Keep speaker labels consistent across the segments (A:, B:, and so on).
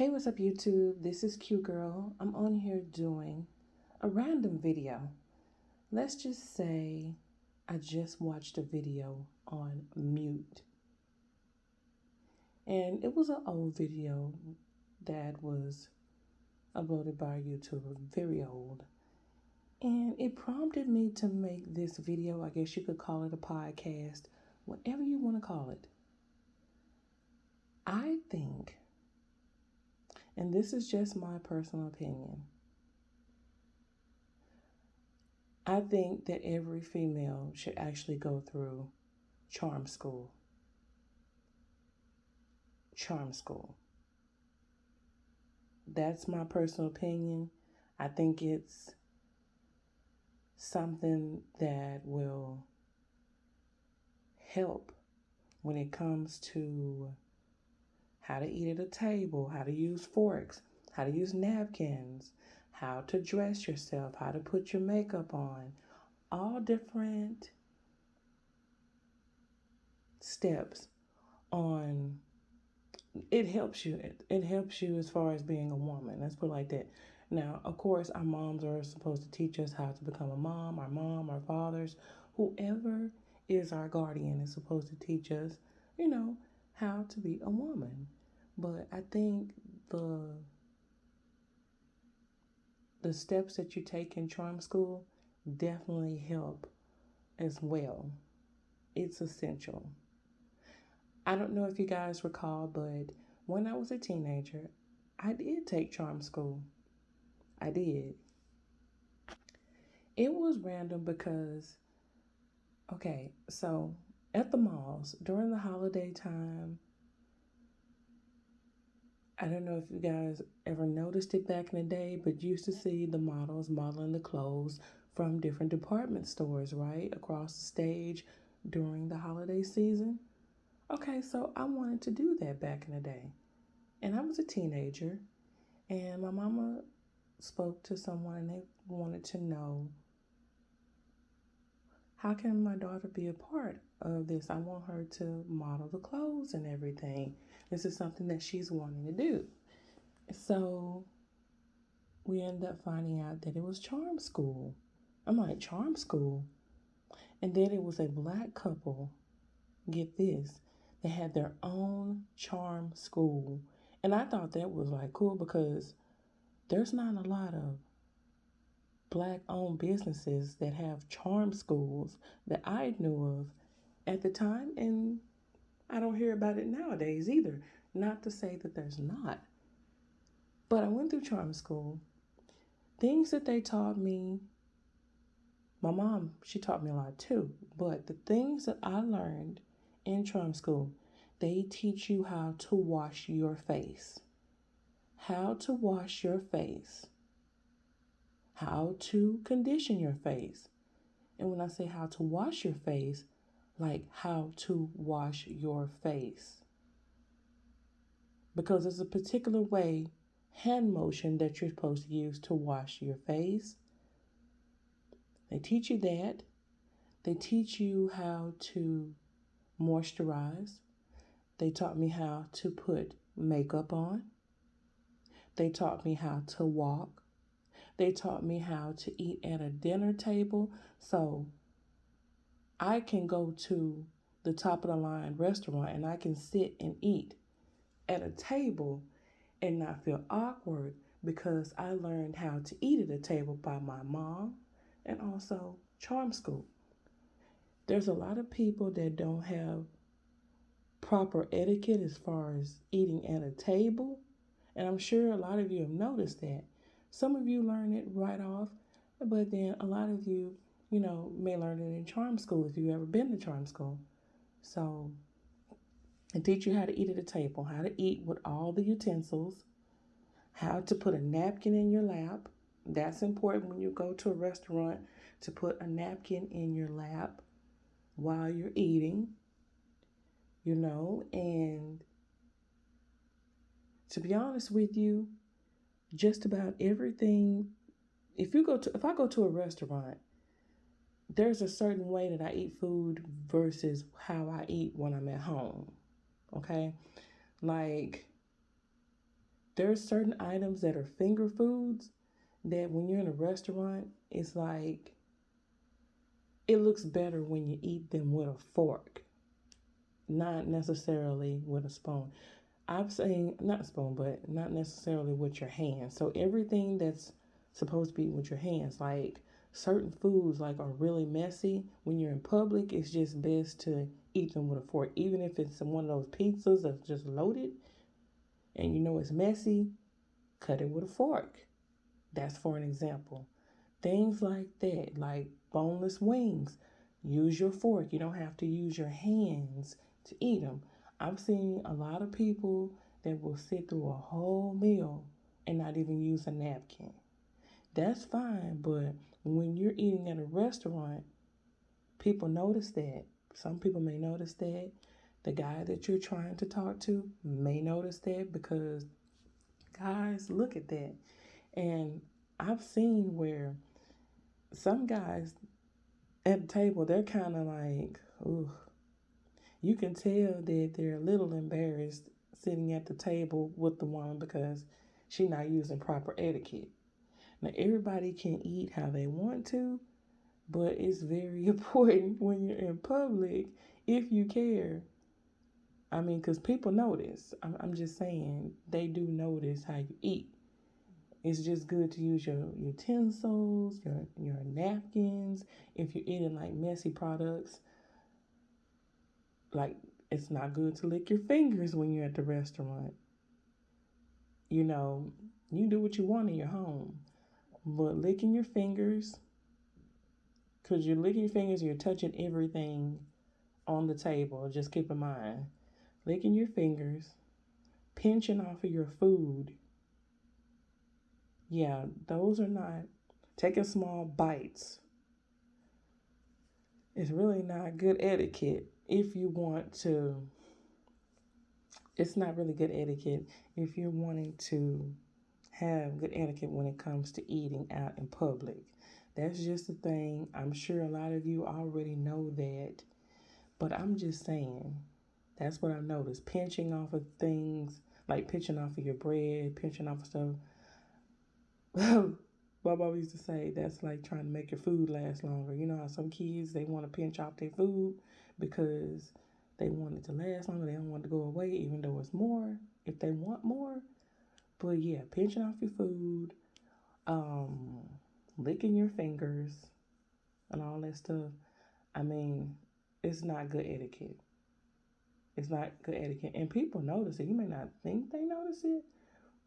A: Hey, what's up, YouTube? This is Qgyrl. I'm on here doing a random video. Let's just say I just watched a video on mute. And it was an old video that was uploaded by a YouTuber, very old. And it prompted me to make this video. I guess you could call it a podcast, whatever you want to call it. I think, and this is just my personal opinion, I think that every female should actually go through charm school. Charm school. That's my personal opinion. I think it's something that will help when it comes to how to eat at a table, how to use forks, how to use napkins, how to dress yourself, how to put your makeup on, all different steps on. It helps you. It helps you as far as being a woman. Let's put it like that. Now, of course, our moms are supposed to teach us how to become a mom, our fathers, whoever is our guardian is supposed to teach us, how to be a woman. But I think the steps that you take in charm school definitely help as well. It's essential. I don't know if you guys recall, but when I was a teenager, I did take charm school. I did. It was random because, okay, so at the malls during the holiday time, I don't know if you guys ever noticed it back in the day, but you used to see the models modeling the clothes from different department stores, right? Across the stage during the holiday season. Okay, so I wanted to do that back in the day. And I was a teenager, and my mama spoke to someone and they wanted to know, how can my daughter be a part of this? I want her to model the clothes and everything. This is something that she's wanting to do. So we ended up finding out that it was charm school. I'm like, charm school? And then it was a black couple, get this, they had their own charm school. And I thought that was like cool because there's not a lot of black owned businesses that have charm schools that I knew of at the time, and I don't hear about it nowadays either. Not to say that there's not, but I went through charm school. Things that they taught me, my mom, she taught me a lot too, but the things that I learned in charm school, they teach you how to wash your face. How to wash your face. How to condition your face. And when I say how to wash your face, like how to wash your face. Because there's a particular way, hand motion that you're supposed to use to wash your face. They teach you that. They teach you how to moisturize. They taught me how to put makeup on. They taught me how to walk. They taught me how to eat at a dinner table. So I can go to the top of the line restaurant and I can sit and eat at a table and not feel awkward because I learned how to eat at a table by my mom and also charm school. There's a lot of people that don't have proper etiquette as far as eating at a table, and I'm sure a lot of you have noticed that. Some of you learn it right off, but then a lot of you, may learn it in charm school if you've ever been to charm school. So they teach you how to eat at a table, how to eat with all the utensils, how to put a napkin in your lap. That's important when you go to a restaurant, to put a napkin in your lap while you're eating, and to be honest with you, just about everything, if I go to a restaurant, there's a certain way that I eat food versus how I eat when I'm at home. Okay? Like, There's certain items that are finger foods that when you're in a restaurant, it's like it looks better when you eat them with a fork, not necessarily with a spoon. I'm saying not spoon, but not necessarily with your hands. So everything that's supposed to be with your hands, like certain foods, like are really messy. When you're in public, it's just best to eat them with a fork. Even if it's one of those pizzas that's just loaded, and you know it's messy, cut it with a fork. That's for an example. Things like that, like boneless wings, use your fork. You don't have to use your hands to eat them. I've seen a lot of people that will sit through a whole meal and not even use a napkin. That's fine, but when you're eating at a restaurant, people notice that. Some people may notice that. The guy that you're trying to talk to may notice that because guys look at that. And I've seen where some guys at the table, they're kind of like, ooh, you can tell that they're a little embarrassed sitting at the table with the woman because she's not using proper etiquette. Now, everybody can eat how they want to, but it's very important when you're in public, if you care. I mean, because people notice. I'm just saying, they do notice how you eat. It's just good to use your utensils, your napkins. If you're eating like messy products, like it's not good to lick your fingers when you're at the restaurant. You know, you do what you want in your home, but licking your fingers, because you're licking your fingers, you're touching everything on the table. Just keep in mind, licking your fingers, pinching off of your food. Yeah, those are not taking small bites. It's really not good etiquette if you want to. It's not really good etiquette if you're wanting to have good etiquette when it comes to eating out in public. That's just the thing. I'm sure a lot of you already know that, but I'm just saying that's what I noticed. Pinching off of things, like pinching off of your bread, pinching off of stuff. My mom used to say that's like trying to make your food last longer. You know how some kids they want to pinch off their food because they want it to last longer. They don't want it to go away, even though it's more. If they want more, but yeah, pinching off your food, um, licking your fingers, and all that stuff. I mean, it's not good etiquette. It's not good etiquette, and people notice it. You may not think they notice it,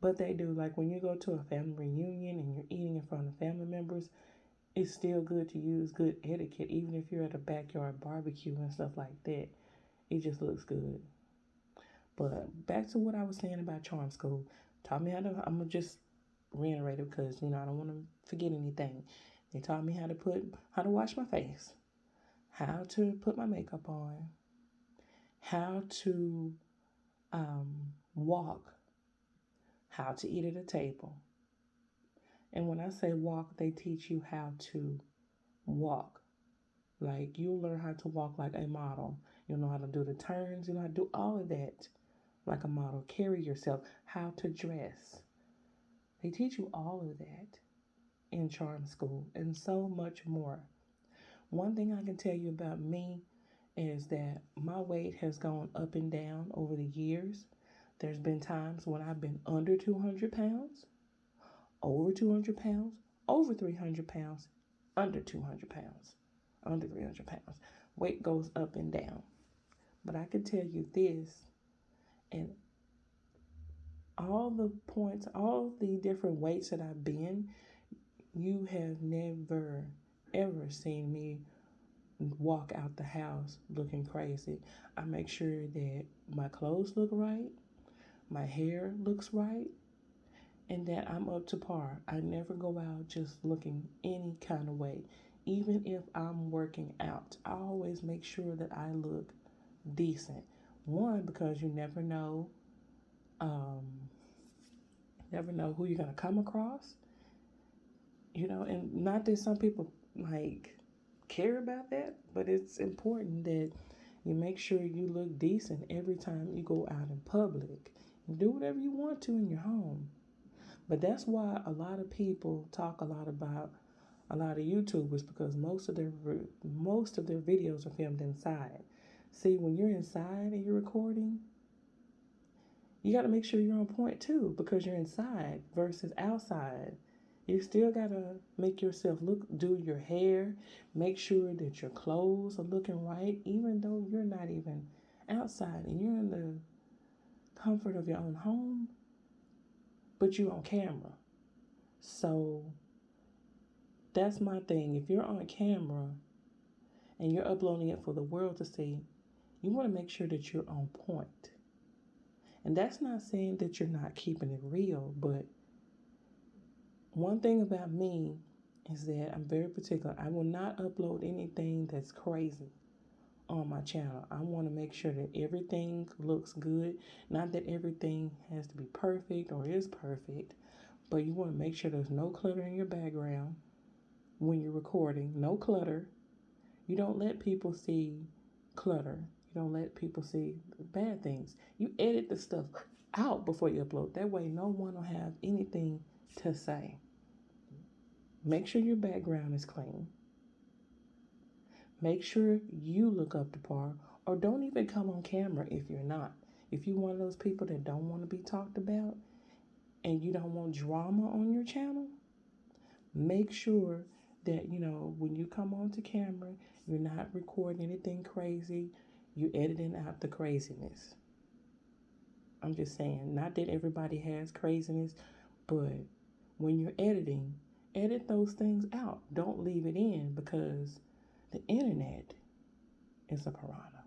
A: but they do. Like when you go to a family reunion and you're eating in front of family members, it's still good to use good etiquette, even if you're at a backyard barbecue and stuff like that. It just looks good. But back to what I was saying about charm school. Taught me how to. I'm gonna just reiterate it because I don't want to forget anything. They taught me how to wash my face, how to put my makeup on, how to walk, how to eat at a table. And when I say walk, they teach you how to walk. Like you'll learn how to walk like a model. You'll know how to do the turns. You'll know how to do all of that like a model. Carry yourself, how to dress. They teach you all of that in charm school and so much more. One thing I can tell you about me is that my weight has gone up and down over the years. There's been times when I've been under 200 pounds, over 200 pounds, over 300 pounds, under 200 pounds, under 300 pounds. Weight goes up and down. But I can tell you this, and all the points, all the different weights that I've been, you have never, ever seen me walk out the house looking crazy. I make sure that my clothes look right, my hair looks right, and that I'm up to par. I never go out just looking any kind of way. Even if I'm working out, I always make sure that I look decent. One, because you um, never know who you're gonna come across. And not that some people like care about that, but it's important that you make sure you look decent every time you go out in public. Do whatever you want to in your home. But that's why a lot of people talk a lot about a lot of YouTubers, because most of their videos are filmed inside. See, when you're inside and you're recording, you got to make sure you're on point too, because you're inside versus outside. You still got to make yourself look, do your hair, make sure that your clothes are looking right, even though you're not even outside and you're in the comfort of your own home, but you're on camera. So that's my thing. If you're on camera and you're uploading it for the world to see, you want to make sure that you're on point. And that's not saying that you're not keeping it real, but one thing about me is that I'm very particular. I will not upload anything that's crazy on my channel. I want to make sure that everything looks good. Not that everything has to be perfect or is perfect, but you want to make sure there's no clutter in your background when you're recording. No clutter. You don't let people see clutter. You don't let people see bad things. You edit the stuff out before you upload. That way no one will have anything to say. Make sure your background is clean. Make sure you look up to par, or don't even come on camera if you're not. If you're one of those people that don't want to be talked about and you don't want drama on your channel, make sure that, when you come onto camera, you're not recording anything crazy. You're editing out the craziness. I'm just saying, not that everybody has craziness, but when you're editing, edit those things out. Don't leave it in, because the internet is a piranha.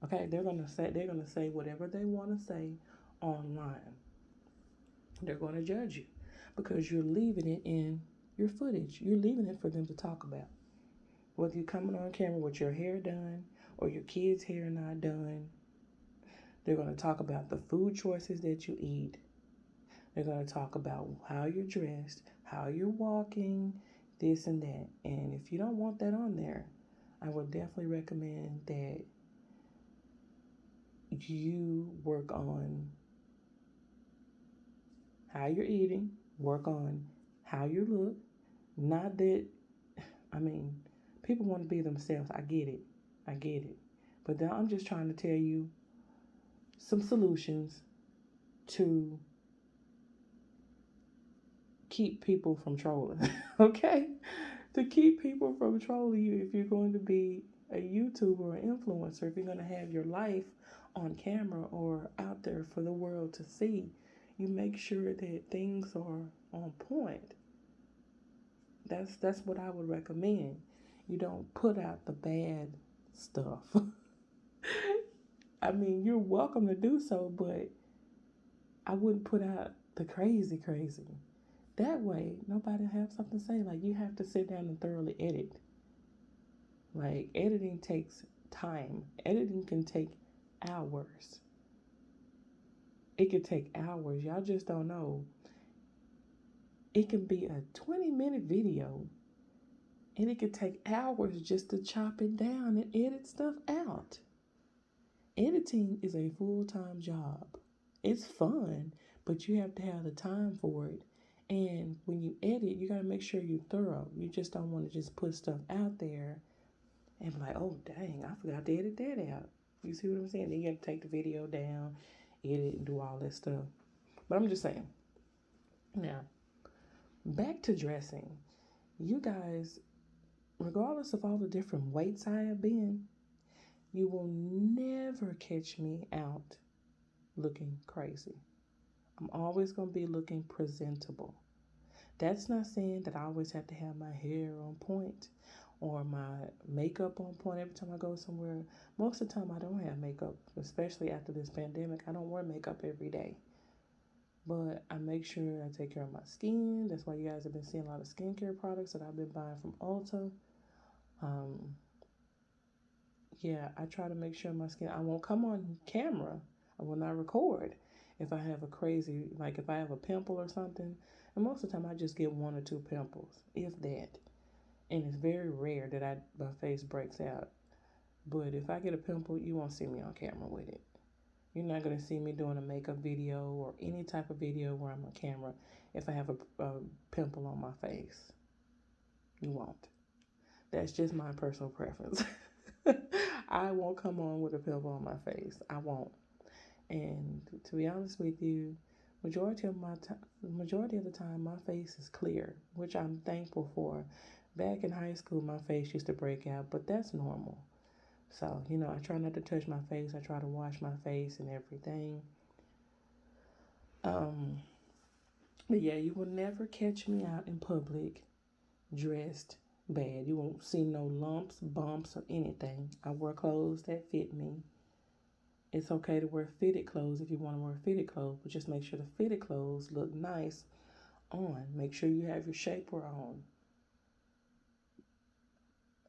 A: Okay, they're gonna say whatever they want to say online. They're gonna judge you because you're leaving it in your footage. You're leaving it for them to talk about. Whether you're coming on camera with your hair done or your kids' hair not done, they're gonna talk about the food choices that you eat. They're gonna talk about how you're dressed, how you're walking, this and that. And if you don't want that on there, I would definitely recommend that you work on how you're eating, work on how you look. Not that, people want to be themselves. I get it. I get it. But then I'm just trying to tell you some solutions to keep people from trolling, okay? To keep people from trolling you if you're going to be a YouTuber or influencer, if you're going to have your life on camera or out there for the world to see, you make sure that things are on point. That's what I would recommend. You don't put out the bad stuff. You're welcome to do so, but I wouldn't put out the crazy. That way, nobody will have something to say. Like, you have to sit down and thoroughly edit. Like, editing takes time. Editing can take hours. It could take hours. Y'all just don't know. It can be a 20-minute video, and it could take hours just to chop it down and edit stuff out. Editing is a full-time job. It's fun, but you have to have the time for it. And when you edit, you got to make sure you're thorough. You just don't want to just put stuff out there and be like, oh, dang, I forgot to edit that out. You see what I'm saying? Then you have to take the video down, edit, and do all that stuff. But I'm just saying. Now, back to dressing. You guys, regardless of all the different weights I have been, you will never catch me out looking crazy. I'm always going to be looking presentable. That's not saying that I always have to have my hair on point or my makeup on point every time I go somewhere. Most of the time I don't have makeup, especially after this pandemic. I don't wear makeup every day. But I make sure I take care of my skin. That's why you guys have been seeing a lot of skincare products that I've been buying from Ulta. I try to make sure my skin, I won't come on camera. I will not record if I have if I have a pimple or something. And most of the time I just get 1 or 2 pimples, if that. And it's very rare that my face breaks out. But if I get a pimple, you won't see me on camera with it. You're not going to see me doing a makeup video or any type of video where I'm on camera if I have a pimple on my face. You won't. That's just my personal preference. I won't come on with a pimple on my face. I won't. And to be honest with you, majority of the time, my face is clear, which I'm thankful for. Back in high school, my face used to break out, but that's normal. So, I try not to touch my face. I try to wash my face and everything. But yeah, you will never catch me out in public dressed bad. You won't see no lumps, bumps, or anything. I wear clothes that fit me. It's okay to wear fitted clothes if you want to wear fitted clothes, but just make sure the fitted clothes look nice on. Make sure you have your shaper on.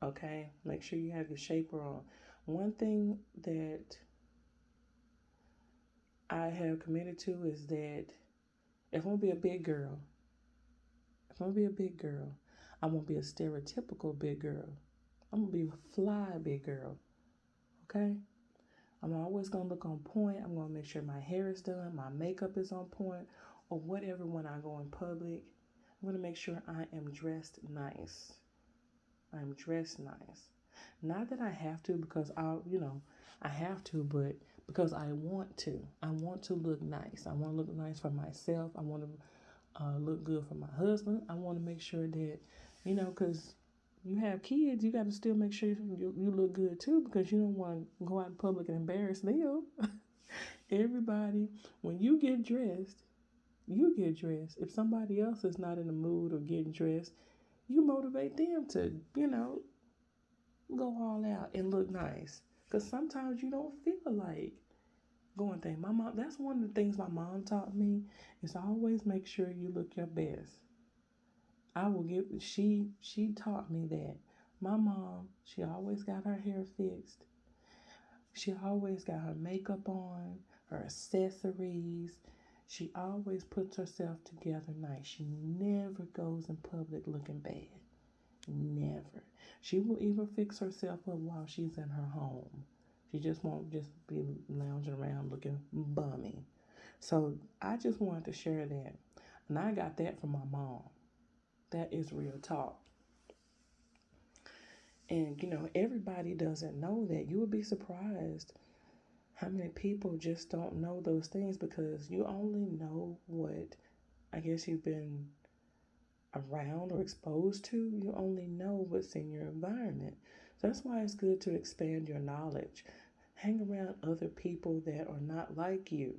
A: Okay? Make sure you have your shaper on. One thing that I have committed to is that if I'm going to be a big girl, I won't be a stereotypical big girl. I'm going to be a fly big girl. Okay? I'm always going to look on point. I'm going to make sure my hair is done, my makeup is on point, or whatever when I go in public. I'm going to make sure I am dressed nice. I'm dressed nice. Not that I have to because I have to, but because I want to. I want to look nice. I want to look nice for myself. I want to look good for my husband. I want to make sure that, because you have kids, you got to still make sure you look good too, because you don't want to go out in public and embarrass them. Everybody, when you get dressed, If somebody else is not in the mood or getting dressed, you motivate them to, go all out and look nice. Because sometimes you don't feel like going thing. My mom, that's one of the things my mom taught me, is always make sure you look your best. She taught me that. My mom, she always got her hair fixed. She always got her makeup on, her accessories. She always puts herself together nice. She never goes in public looking bad. Never. She will even fix herself up while she's in her home. She just won't just be lounging around looking bummy. So I just wanted to share that. And I got that from my mom. That is real talk. And, everybody doesn't know that. You would be surprised how many people just don't know those things, because you only know what I guess you've been around or exposed to. You only know what's in your environment. So that's why it's good to expand your knowledge. Hang around other people that are not like you.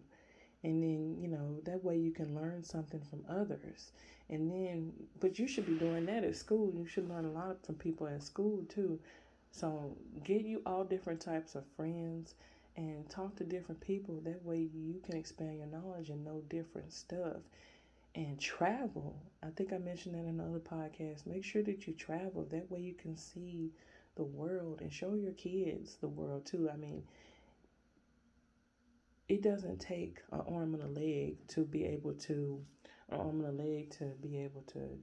A: And then, that way you can learn something from others. And then, but you should be doing that at school. You should learn a lot from people at school too. So get you all different types of friends and talk to different people. That way you can expand your knowledge and know different stuff. And travel. I think I mentioned that in another podcast. Make sure that you travel. That way you can see the world and show your kids the world too. I mean, it doesn't take an arm and a leg to be able to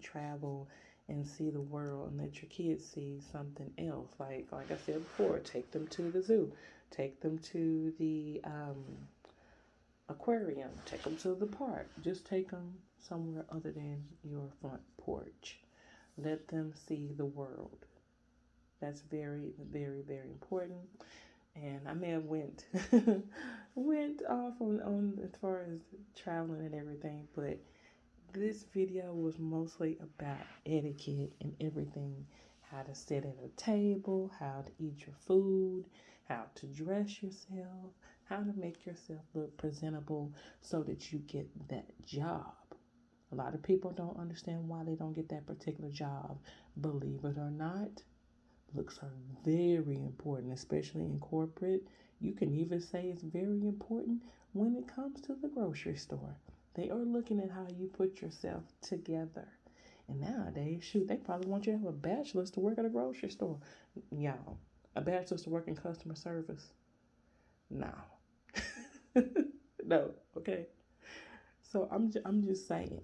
A: travel and see the world and let your kids see something else. Like I said before, take them to the zoo, take them to the aquarium, take them to the park. Just take them somewhere other than your front porch. Let them see the world. That's very, very, very important. And I may have went off on as far as traveling and everything, but this video was mostly about etiquette and everything. How to sit at a table, how to eat your food, how to dress yourself, how to make yourself look presentable so that you get that job. A lot of people don't understand why they don't get that particular job. Believe it or not, looks are very important, especially in corporate. You can even say it's very important when it comes to the grocery store. They are looking at how you put yourself together. And nowadays, shoot, they probably want you to have a bachelor's to work at a grocery store. Y'all, a bachelor's to work in customer service? No. No, okay? So I'm just saying,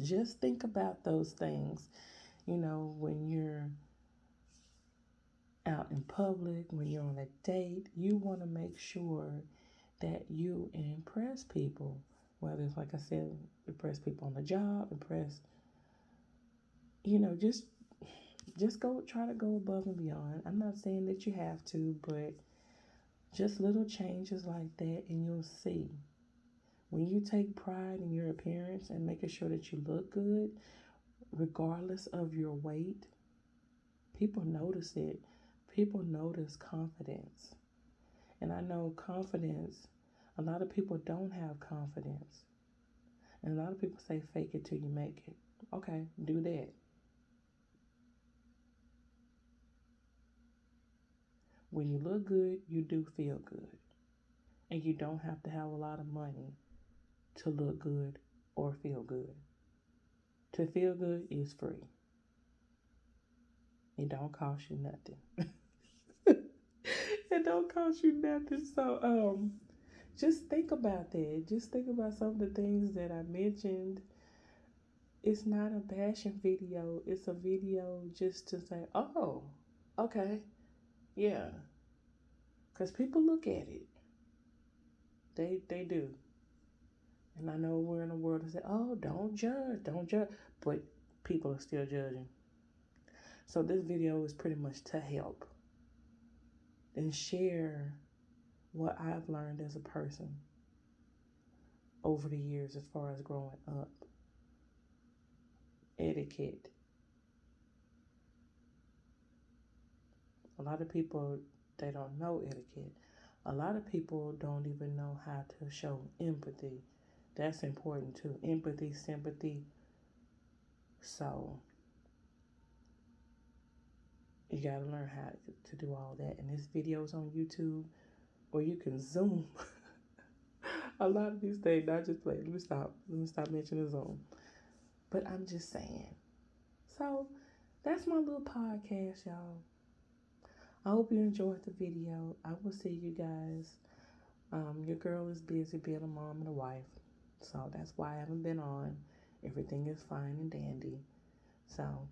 A: just think about those things, when you're out in public, when you're on a date. You want to make sure that you impress people. Whether it's like I said, impress people on the job, impress, just go try to go above and beyond. I'm not saying that you have to, but just little changes like that, and you'll see. When you take pride in your appearance and making sure that you look good, regardless of your weight, people notice it. People notice confidence. And I know confidence, a lot of people don't have confidence. And a lot of people say fake it till you make it. Okay, do that. When you look good, you do feel good. And you don't have to have a lot of money to look good or feel good. To feel good is free. It don't cost you nothing. It don't cost you nothing. So just think about that. Just think about some of the things that I mentioned. It's not a bashing video. It's a video just to say, oh, okay, yeah. Because people look at it. They do. And I know we're in a world that say, oh, don't judge. But people are still judging. So this video is pretty much to help and share what I've learned as a person over the years as far as growing up. Etiquette. A lot of people, they don't know etiquette. A lot of people don't even know how to show empathy. That's important too. Empathy, sympathy. So you gotta learn how to do all that. And this video is on YouTube, or you can Zoom. A lot of these things, not just play. Let me stop mentioning Zoom. But I'm just saying. So that's my little podcast, y'all. I hope you enjoyed the video. I will see you guys. Your girl is busy being a mom and a wife. So that's why I haven't been on. Everything is fine and dandy. So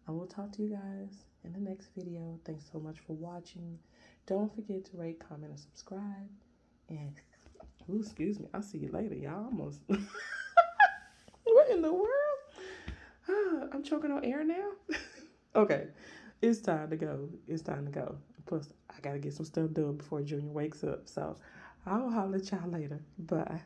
A: I will talk to you guys in the next video. Thanks so much for watching. Don't forget to rate, comment, and subscribe. And, excuse me. I'll see you later, y'all. Almost. What in the world? I'm choking on air now? Okay. It's time to go. It's time to go. Plus, I got to get some stuff done before Junior wakes up. So I'll holler at y'all later. Bye.